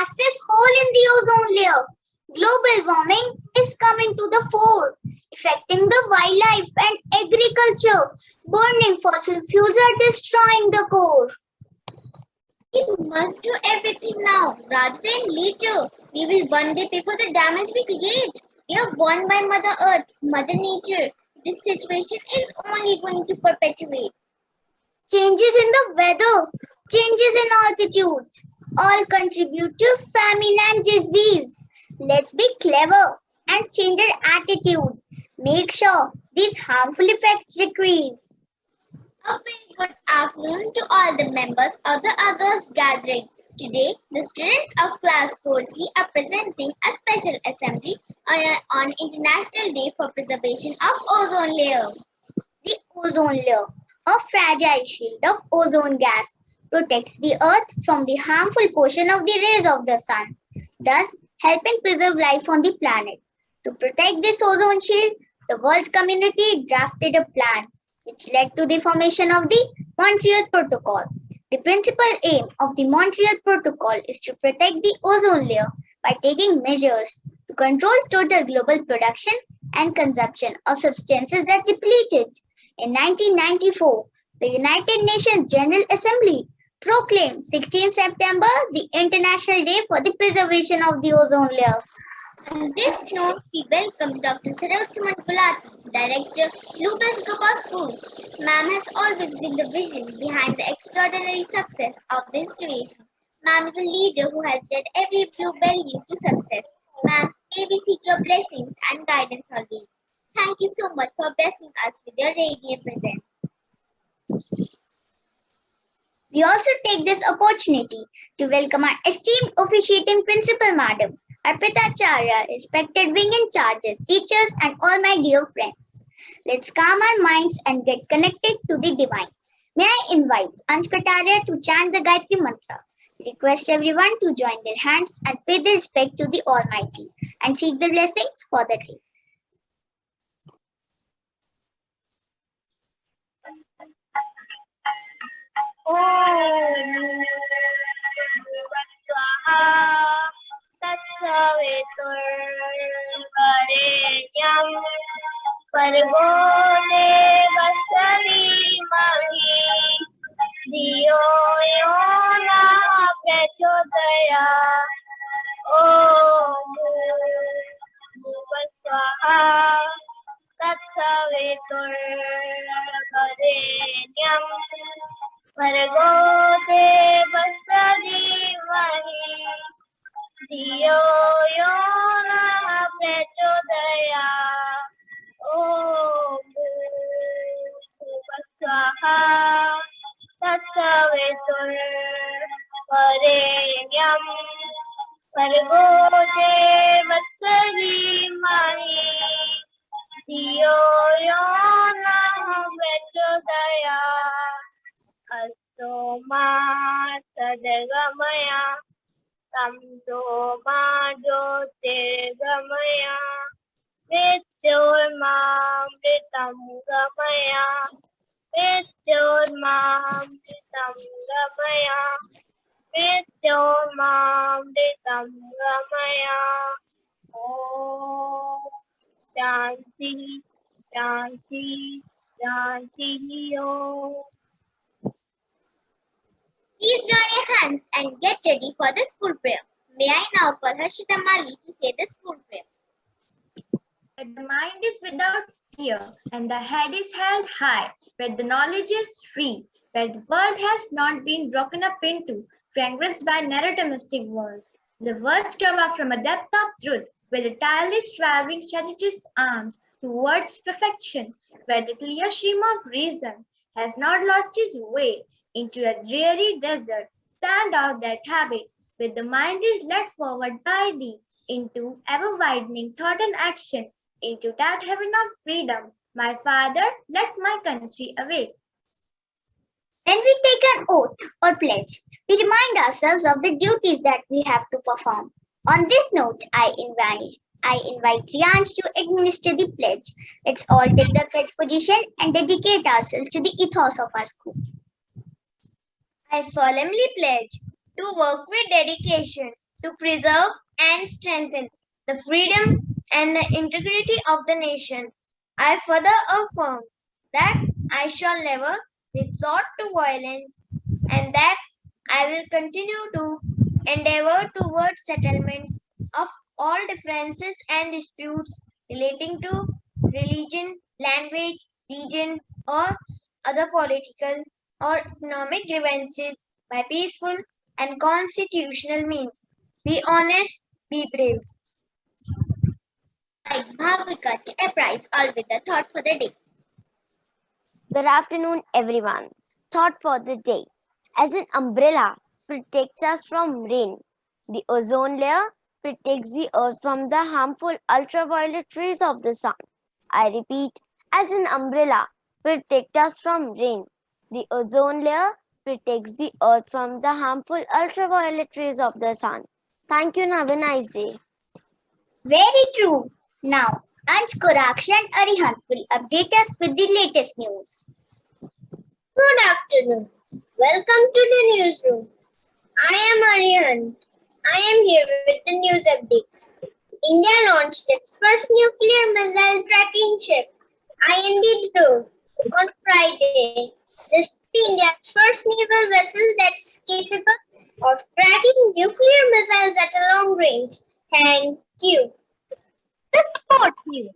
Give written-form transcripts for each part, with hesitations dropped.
massive hole in the ozone layer. Global warming is coming to the fore, affecting the wildlife and agriculture. Burning fossil fuels are destroying the core. We must do everything now rather than later. We will one day pay for the damage we create. We are born by Mother Earth, Mother Nature. This situation is only going to perpetuate. Changes in the weather, changes in altitude, all contribute to famine and disease. Let's be clever and change our attitude. Make sure these harmful effects decrease. A very good afternoon to all the members of the August gathering. Today, the students of Class 4C are presenting a special assembly on International Day for Preservation of Ozone Layer. The ozone layer, a fragile shield of ozone gas, protects the earth from the harmful portion of the rays of the sun, thus helping preserve life on the planet. To protect this ozone shield, the world community drafted a plan which led to the formation of the Montreal Protocol. The principal aim of the Montreal Protocol is to protect the ozone layer by taking measures to control total global production and consumption of substances that deplete it. In 1994, the United Nations General Assembly proclaimed 16 September the International Day for the Preservation of the Ozone Layer. On this note, we welcome Dr. Saraswaman Gulati, Director, Bluebells Group of Schools. Ma'am has always been the vision behind the extraordinary success of the institution. Ma'am is a leader who has led every Bluebell youth to success. Ma'am, may we seek your blessings and guidance always. Thank you so much for blessing us with your radiant presence. We also take this opportunity to welcome our esteemed officiating principal, Madam Arpita Charya, respected wing in charges, teachers, and all my dear friends. Let's calm our minds and get connected to the divine. May I invite Ansh Kataria to chant the Gayatri Mantra. Request everyone to join their hands and pay their respect to the Almighty and seek the blessings for the day. Please join your hands and get ready for the school prayer. May I now call Harshita Mali to say the school prayer. Where the mind is without fear and the head is held high, where the knowledge is free, where the world has not been broken up into fragments by narrow domestic walls. The words come up from a depth of truth, where the tireless striving stretches its arms towards perfection, where the clear stream of reason has not lost its way into a dreary desert. Stand out that habit, where the mind is led forward by thee into ever-widening thought and action, into that heaven of freedom. My Father, let my country away. When we take an oath or pledge, we remind ourselves of the duties that we have to perform. On this note, I invite Riansh to administer the pledge. Let's all take the pledge position and dedicate ourselves to the ethos of our school. I solemnly pledge to work with dedication to preserve and strengthen the freedom and the integrity of the nation. I further affirm that I shall never resort to violence and that I will continue to endeavor towards settlements of all differences and disputes relating to religion, language, region, or other political or economic grievances by peaceful and constitutional means. Be honest, be brave. Like Bhavika to apprise all with the thought for the day. Good afternoon, everyone. Thought for the day. As an umbrella protects us from rain, the ozone layer protects the earth from the harmful ultraviolet rays of the sun. I repeat, as an umbrella protects us from rain, the ozone layer protects the earth from the harmful ultraviolet rays of the sun. Thank you and have a nice day. Very true. Now, Ansh, Kuraksh and Arihant will update us with the latest news. Good afternoon. Welcome to the newsroom. I am Aryan. I am here with the news updates. India launched its first nuclear missile tracking ship, IND Dhruv, on Friday. This is India's first naval vessel that's capable of tracking nuclear missiles at a long range. Thank you. The sports news.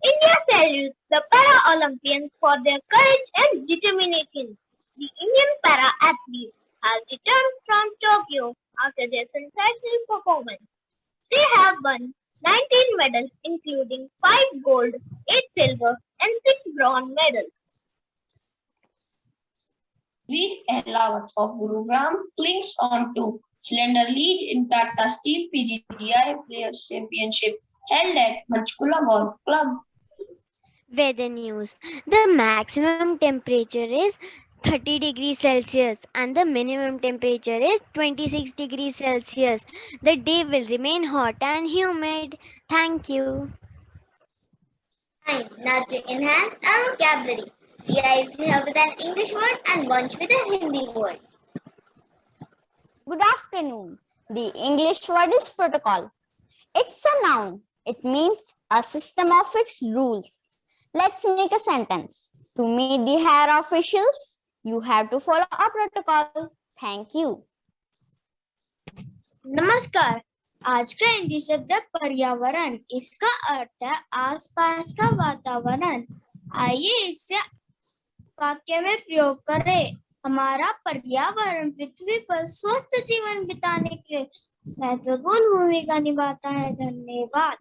India salutes the Para-Olympians for their courage and determination. The Indian para-athletes have returned from Tokyo after their sensational performance. They have won 19 medals, including 5 gold, 8 silver, and 6 bronze medals. Veer Ehlawat of Gurugram clings on to cylinder lead in Tata Steel PGDI Players Championship held at Panchkula Golf Club. Weather news. The maximum temperature is 30 degrees Celsius and the minimum temperature is 26 degrees Celsius. The day will remain hot and humid. Thank you. Now to enhance our vocabulary, rise here with an English word and bunch with a Hindi word. Good afternoon. The English word is protocol. It's a noun. It means a system of fixed rules. Let's make a sentence. To meet the higher officials, you have to follow a protocol. Thank you. नमस्कार. आज का हिंदी शब्द है पर्यावरण. इसका अर्थ है आसपास का वातावरण. आइए इसे वाक्य में प्रयोग करें. हमारा पर्यावरण पृथ्वी पर स्वस्थ जीवन बिताने के लिए महत्वपूर्ण भूमिका निभाता है. धन्यवाद.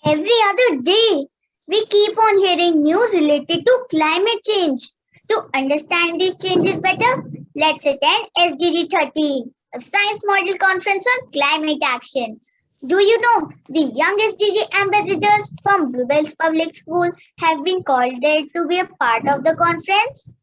Every other day, we keep on hearing news related to climate change. To understand these changes better, let's attend SDG 13, a science model conference on climate action. Do you know the young SDG ambassadors from Bluebells Public School have been called there to be a part of the conference?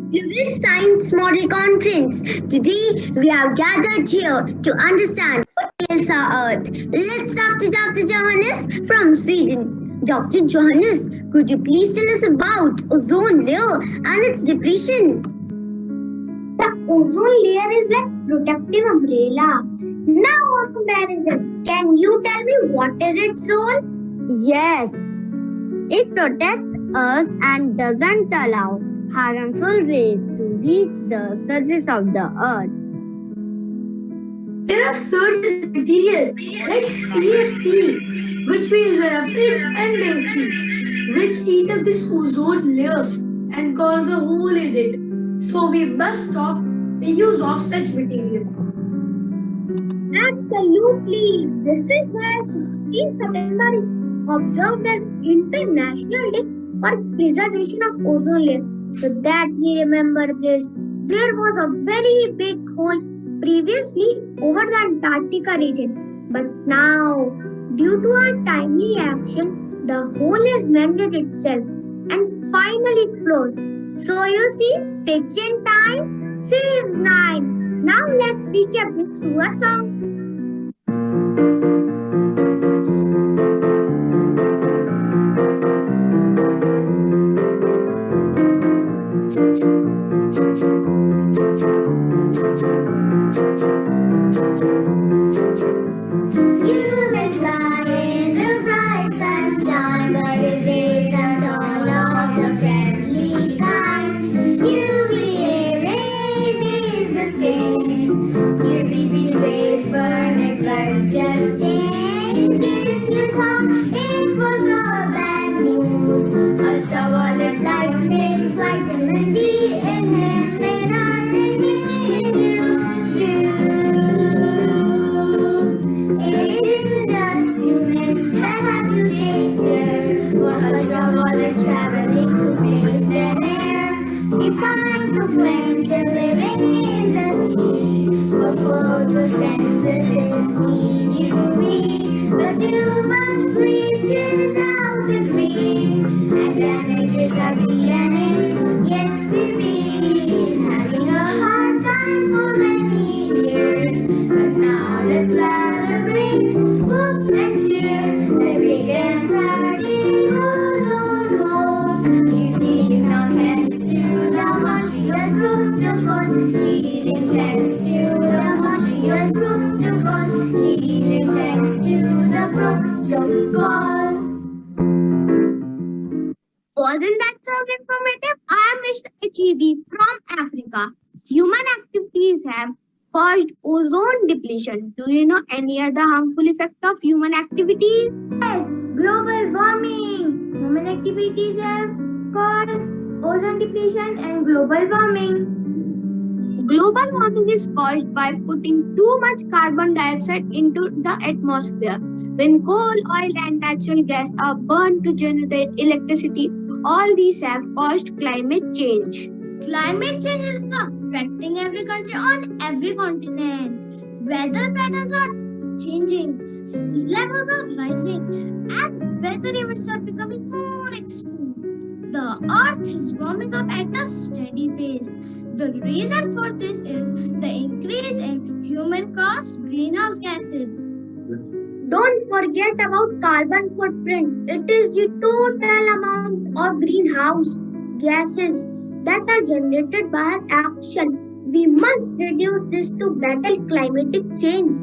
Bluebell Science Model Conference. Today we have gathered here to understand what ails our Earth. Let's talk to Dr. Johannes from Sweden. Dr. Johannes, could you please tell us about ozone layer and its depletion? The ozone layer is like protective umbrella. Now on comparison, can you tell me what is its role? Yes, it protects us and doesn't allow harmful rays to reach the surface of the earth. There are certain materials like CFC, which we use in our fridge and AC, which eat up this ozone layer and cause a hole in it. So we must stop the use of such material. Absolutely. This is why 16 September is observed as International Day for Preservation of Ozone Layer. So that we remember this. There was a very big hole previously over the Antarctica region. But now, due to our timely action, the hole has mended itself and finally closed. So you see, stitching time saves 9. Now let's recap this through a song. Humans lie in the bright sunshine, but if they can't all of the friendly kind. UVA rays the skin, UVB rays burn and blood just in case you thought it was all bad news. Ultraviolet light makes vitamin D in him and I in me and you too. It isn't just humans that have to take care for ultraviolet traveling through space and air. We find no flame to living in the sea, for photosynthesis need UV, but too much bleaches out the tree and damages our DNA. Yes, we've been having a hard time for many years, but now let's celebrate, whoop and cheer, that we can party goes on. You see, now thanks to the Montreal Protocol, healing thanks to the Montreal Protocol, healing thanks to the protocol. Wasn't that so informative? I am Mr. HEV from Africa. Human activities have caused ozone depletion. Do you know any other harmful effect of human activities? Yes, global warming. Human activities have caused ozone depletion and global warming. Global warming is caused by putting too much carbon dioxide into the atmosphere. When coal, oil, and natural gas are burned to generate electricity, all these have caused climate change. Climate change is affecting every country on every continent. Weather patterns are changing, sea levels are rising, and weather events are becoming more extreme. The earth is warming up at a steady pace. The reason for this is the increase in human-caused greenhouse gases. Don't forget about carbon footprint. It is the total amount of greenhouse gases that are generated by our action. We must reduce this to battle climatic change.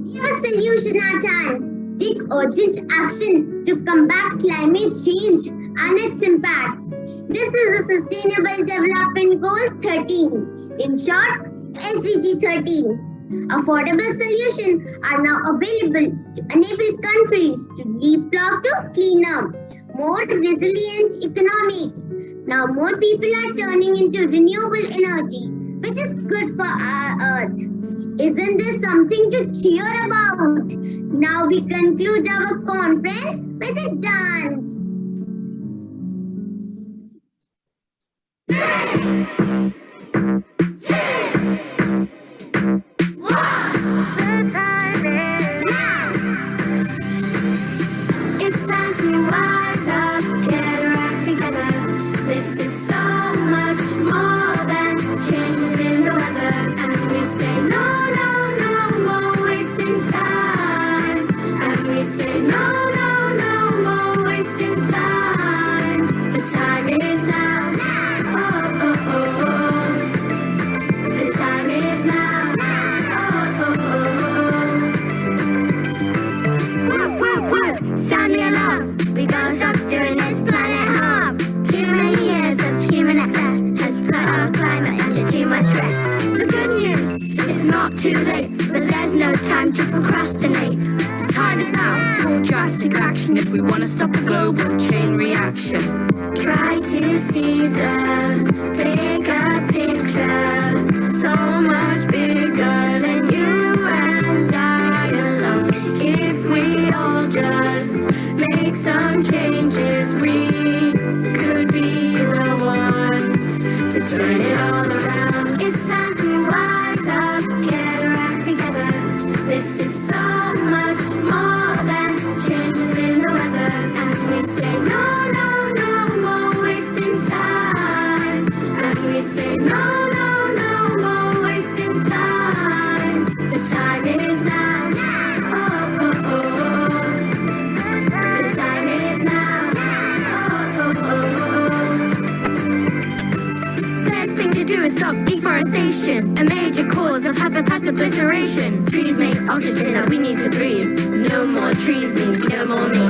We have a solution at hand. Take urgent action to combat climate change and its impacts. This is the Sustainable Development Goal 13. In short, SDG 13. Affordable solutions are now available to enable countries to leapfrog to cleaner, more resilient economics. Now more people are turning into renewable energy, which is good for our earth. Isn't this something to cheer about? Now we conclude our conference with a dance. It's time to rise up, get our act together. This is so much more than changes in the weather. And we say no, no, no more wasting time. And we say no, no, no more wasting time. The time is now. Oh, oh, oh, oh. The time is now. Oh, oh, oh, oh. Whoop, whoop, whoop. Sound the alarm. We gotta stop doing this planet harm. Too many years of human excess has put our climate under too much stress. The good news is it's not too late, but there's no time to procrastinate. The time is now for drastic action if we want to stop a global chain reaction. Try to see the bigger picture, so much bigger than you and I alone. If we all just make some changes, we could be the ones to turn it all around. It's time to rise up, get our act together. This is so much more than changes in the weather. And we say no, no, no more wasting time. And we say no, no, no more wasting time. The time is now. Oh, oh, oh. The time is now. Oh, oh, oh. Best thing to do is stop deforestation, a major cause of habitat obliteration. Trees make oxygen that we need to breathe. No more trees means no more me.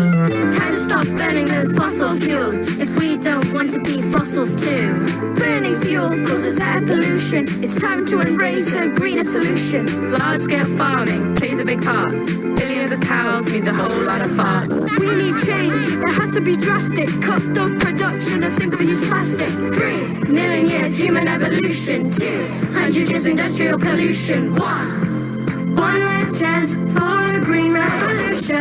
Time to stop burning those fossil fuels if we don't want to be fossils too. Burning fuel causes air pollution. It's time to embrace a greener solution. Large-scale farming plays a big part. Billions of cows means a whole lot of farts. We need change. There has to be drastic. Cut the production of single-use plastic. 3 million years human evolution. 200 years industrial pollution. One last chance for a green revolution.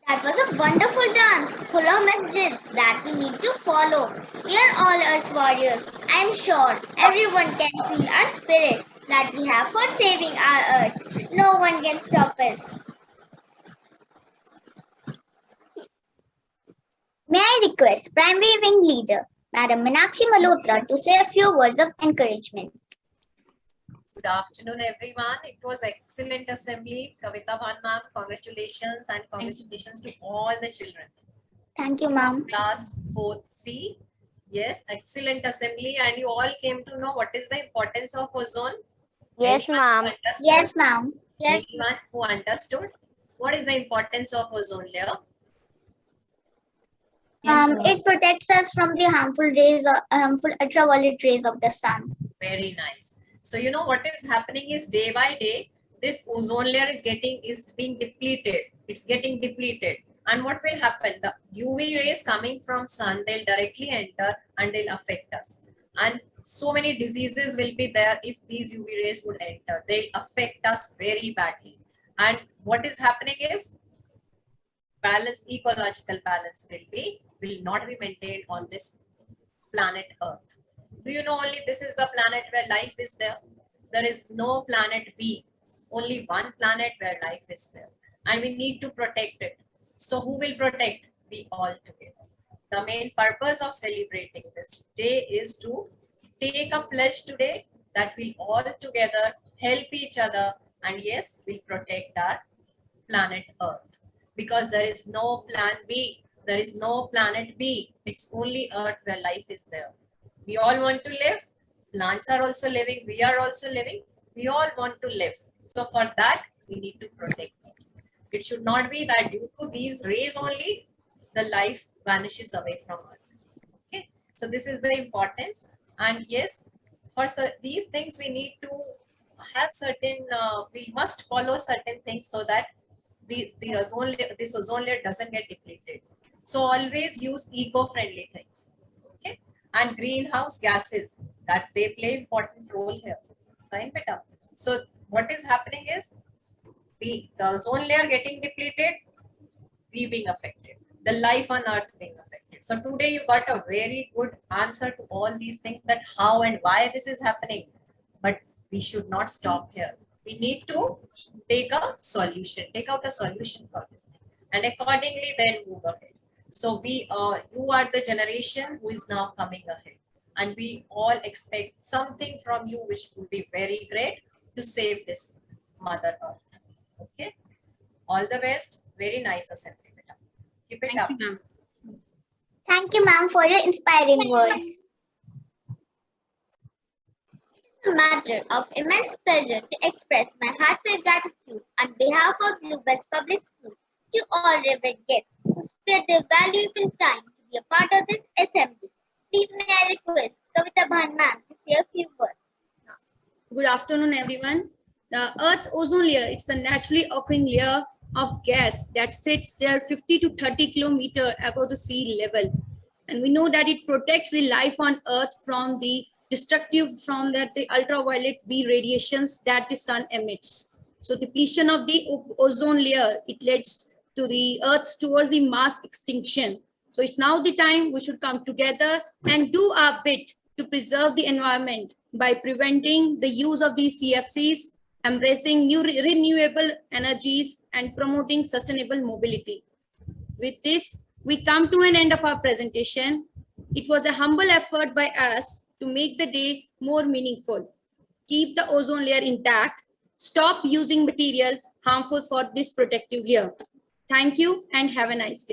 That was a wonderful dance, full of messages that we need to follow. We are all Earth warriors. I am sure everyone can feel our spirit that we have for saving our Earth. No one can stop us. May I request Primary Wing Leader, Madam Meenakshi Malhotra, to say a few words of encouragement. Good afternoon, everyone. It was excellent assembly. Kavita Bhan ma'am, congratulations and congratulations to all the children. Thank you, ma'am. Class 4th C. Yes, excellent assembly, and you all came to know what is the importance of ozone. Yes, ma'am. Yes, ma'am. Yes. Anyone who understood what is the importance of ozone layer? It protects us from the harmful ultraviolet rays of the sun. Very nice. So you know what is happening is day by day, this ozone layer is being depleted. It's getting depleted. And what will happen? The UV rays coming from sun, they'll directly enter and they'll affect us. And so many diseases will be there if these UV rays would enter. They'll affect us very badly. And what is happening is ecological balance will not be maintained on this planet Earth. Do you know only this is the planet where life is there? There is no planet B, only one planet where life is there. And we need to protect it. So who will protect? We all together. The main purpose of celebrating this day is to take a pledge today that we'll all together help each other and yes, we'll protect our planet Earth. Because there is no plan B. There is no planet B. It's only Earth where life is there. We all want to live. Plants are also living. We are also living. We all want to live. So for that, we need to protect it. It should not be that due to these rays only, the life vanishes away from Earth. Okay. So this is the importance. And yes, for these things, we need to have certain, we must follow certain things so that this ozone layer doesn't get depleted. So always use eco-friendly things. Okay. And greenhouse gases, that they play important role here. Fine, beta. So what is happening is the ozone layer getting depleted, we being affected, the life on Earth being affected. So today you got a very good answer to all these things, that how and why this is happening. But we should not stop here. We need to take a solution, take out a solution for this thing, and accordingly then move ahead. So you are the generation who is now coming ahead, and we all expect something from you which will be very great to save this Mother Earth. Okay. All the best. Very nice assembly. Keep it up. Thank you, ma'am, for your inspiring words. It's a matter of immense pleasure to express my heartfelt gratitude on behalf of Bluebell's Public School to all reverend guests who spread their valuable time to be a part of this assembly. Please may I request Kavita Bhan ma'am to say a few words. Good afternoon, everyone. The Earth's ozone layer, it's a naturally occurring layer of gas that sits there 50 to 30 kilometers above the sea level. And we know that it protects the life on Earth from the the ultraviolet B radiations that the sun emits. So depletion of the ozone layer, it leads to the Earth towards the mass extinction. So it's now the time we should come together and do our bit to preserve the environment by preventing the use of these CFCs, embracing new renewable energies, and promoting sustainable mobility. With this, we come to an end of our presentation. It was a humble effort by us to make the day more meaningful. Keep the ozone layer intact. Stop using material harmful for this protective layer. Thank you and have a nice day.